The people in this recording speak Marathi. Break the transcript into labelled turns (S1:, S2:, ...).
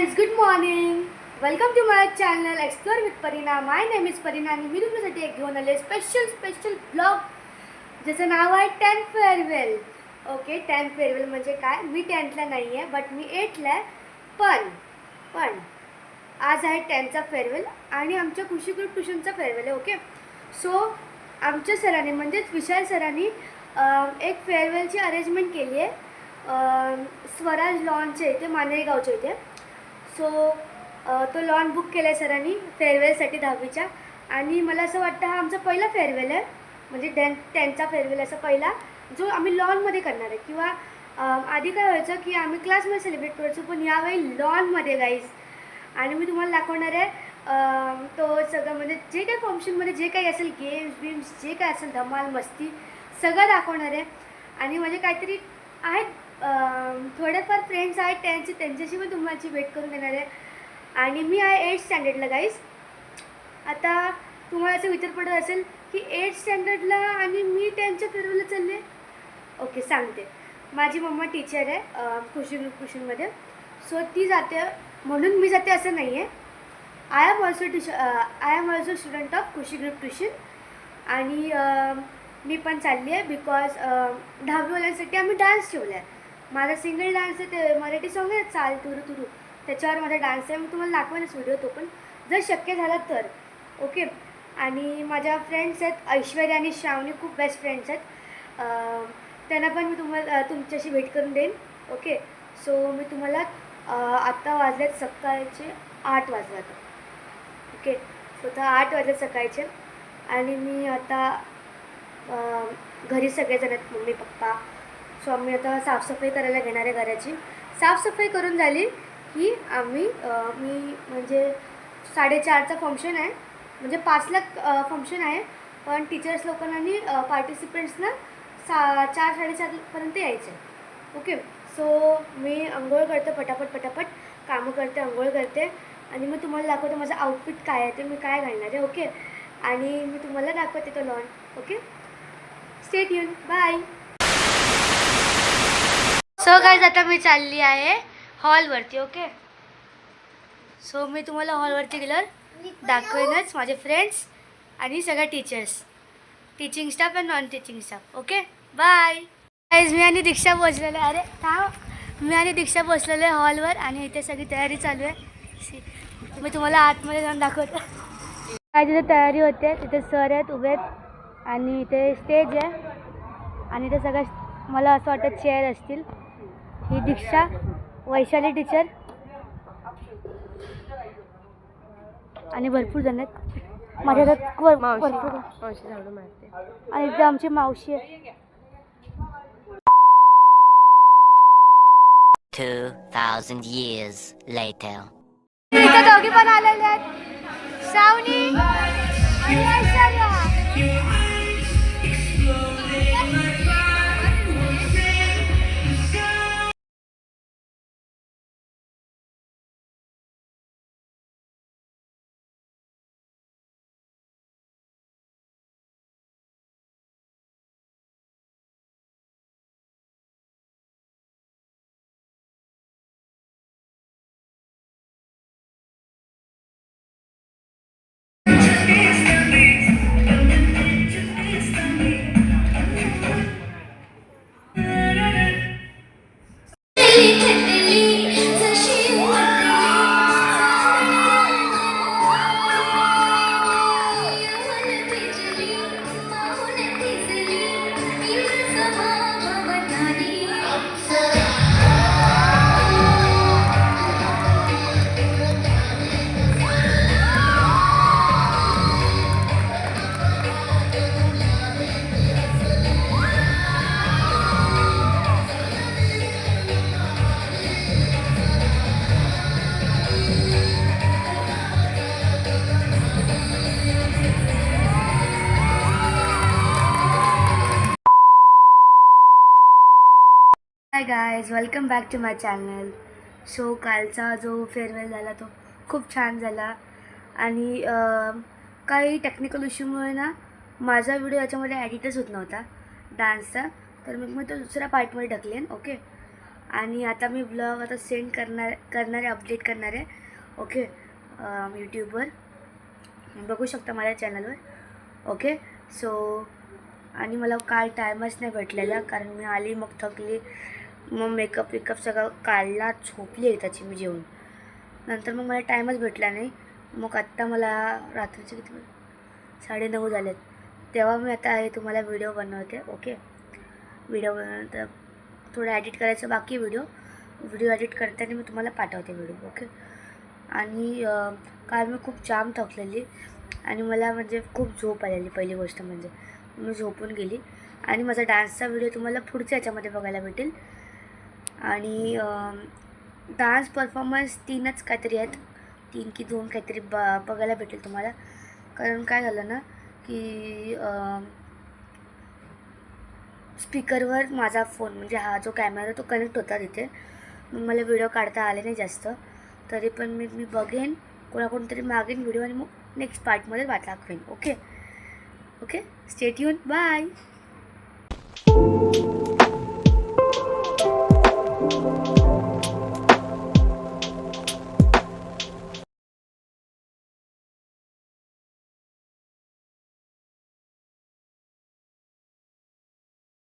S1: guys, good morning. Welcome to my channel Explore with Parina. My name is Parina आणि मी तुमच्यासाठी एक घेऊन आले स्पेशल ब्लॉग ज्याचं नाव आहे 10th farewell. Okay, 10th farewell म्हणजे काय? मी 10thला नाही आहे बट मी 8thला आहे. पण आज आहे 10thचा फेअरवेल आणि आमच्या खुशी ग्रुप ट्युशनचा फेअरवेल आहे. ओके, सो आमच्या सरांनी म्हणजेच विशाल सरांनी एक फेअरवेलची अरेंजमेंट केली आहे स्वराज लॉनचे इथे मानेगावच्या इथे. सो तो लॉन बुक केला आहे सरांनी फेअरवेलसाठी 10वीच्या. आणि मला असं वाटतं हा आमचा पहिला फेअरवेल आहे, म्हणजे 10thचा फेअरवेल असा पहिला जो आम्ही लॉनमध्ये करणार आहे. किंवा आधी काय व्हायचं की आम्ही क्लासमध्ये सेलिब्रेट करायचो, पण यावेळी लॉनमध्ये गाईज. आणि मी तुम्हाला दाखवणार आहे तो सगळं, म्हणजे जे काही फंक्शनमध्ये जे काही असेल गेम्स जे काय असेल धमाल मस्ती सगळं दाखवणार आहे. आणि माझे काहीतरी आहेत थोडेफार फ्रेंड्स आहेत त्यांच्याशी पण तुम्हाला वेट करून देणार आहे. आणि मी आहे 8th स्टँडर्डला गाईज. आता तुम्हाला असं विचार पडत असेल की 8th स्टँडर्डला आणि मी 10thच्या फेअरवेलला चालले. ओके, सांगते. माझी मम्मा टीचर आहे खुशी ग्रुप ट्युशनमध्ये. सो ती जाते म्हणून मी जाते असं नाही आहे. I am also student of Khushi group tuition. आणि मी पण चालली आहे बिकॉज 10वीवाल्यांसाठी आम्ही डान्स ठेवला आहे. माझा सिंगल डान्स आहे, ते मराठी सॉन्ग आहे चाल तुरू तुरू, त्याच्यावर माझा डान्स आहे. मी तुम्हाला दाखवेनच व्हिडिओ तो पण, जर शक्य झाला तर. ओके, आणि माझ्या फ्रेंड्स आहेत ऐश्वर्या आणि श्रावणी, खूप बेस्ट फ्रेंड्स आहेत. त्यांना पण मी तुम्हाला तुमच्याशी भेट करून देईन. ओके, सो मी तुम्हाला आत्ता वाजल्यात सकाळचे 8 वाजल्यात. ओके, सो 8 वाजले सकाळचे. आणि मी आता घरी सगळेजण आहेत, मम्मी पप्पा. सो आम्ही आता साफसफाई करायला घेणार आहे घराची. साफसफाई करून झाली की मी म्हणजे 4:30चा फंक्शन आहे, म्हणजे 5ला फंक्शन आहे. पण टीचर्स लोकांनी पार्टिसिपंट्सना 4-4:30पर्यंत यायचं आहे. ओके, सो मी आंघोळ करते पटापट कामं करते, आंघोळ करते. आणि मी तुम्हाला दाखवते माझं आउटफिट काय आहे, ते मी काय घालणार आहे. ओके, आणि मी तुम्हाला दाखवते तो lawn. Okay, stay tune, bye. So guys, आता मी चालली आहे हॉलवरती. ओके, सो मी तुम्हाला हॉलवरती गेल्यावर दाखवेनच माझे फ्रेंड्स आणि सगळ्या टीचिंग स्टाफ आणि non teaching staff. Okay, bye guys. मी आणि दीक्षा बसलेलो आहे, अरे थांब, मी आणि दीक्षा बसलेलो आहे हॉलवर आणि इथे सगळी तयारी चालू आहे. मी तुम्हाला आतमध्ये जाऊन दाखवतो काय तिथे तयारी होते. तिथे सर आहेत उभे आहेत आणि इथे स्टेज आहे आणि इथे सगळ्या मला असं वाटतं चेअर असतील. ही दीक्षा, वैशाली टीचर आणि भरपूर जण आहेत माझ्या हातात, भरपूर. आणि इथे आमची मावशी आहे.
S2: 2000 years later.
S1: इथे दोघी पण आलेले आहेत, श्रावणी आणि Aishwarya. Hi guys, welcome back to my channel. So कालचा जो फेअरवेल झाला तो खूप छान झाला. आणि काही टेक्निकल इश्यूमुळे ना माझा व्हिडिओ याच्यामध्ये ॲडिटच होत नव्हता डान्सचा, तर मग मी तो दुसऱ्या पार्टमध्ये ढकलेन. ओके, आणि आता मी ब्लॉग आता सेंड करणार आहे, अपडेट करणार आहे. ओके, यूट्यूबवर बघू शकता माझ्या चॅनलवर. ओके, सो आणि मला काल टाईमच नाही भेटलेला, कारण मी आली मग थकली, मग मेकअप सगळं काढला, झोपली त्याची मी जेवून. नंतर मग मला टाईमच भेटला नाही. मग आत्ता मला रात्रीचे किती 9:30 झालेत, तेव्हा मी आता हे तुम्हाला व्हिडिओ बनवते. ओके, व्हिडिओ बनवता थोडं ॲडिट करायचं बाकी व्हिडिओ एडिट करताना मी तुम्हाला पाठवते व्हिडिओ. ओके, आणि काल मी खूप जाम थकलेली आणि मला म्हणजे खूप झोप आलेली. पहिली गोष्ट म्हणजे मी झोपून गेली. आणि माझा डान्सचा व्हिडिओ तुम्हाला पुढच्या याच्यामध्ये बघायला भेटेल. आणि डान्स परफॉर्मन्स 3च काहीतरी आहेत, 3 की 2 काहीतरी बघायला भेटेल तुम्हाला. कारण काय झालं ना की स्पीकरवर माझा फोन म्हणजे हा जो कॅमेरा तो कनेक्ट होता तिथे, मग मला व्हिडिओ काढता आले नाही जास्त. तरी पण मी बघेन, कोणाकडून तरी मागेन व्हिडिओ आणि मग नेक्स्ट पार्टमध्ये दाखवेन. Okay, stay tune, bye.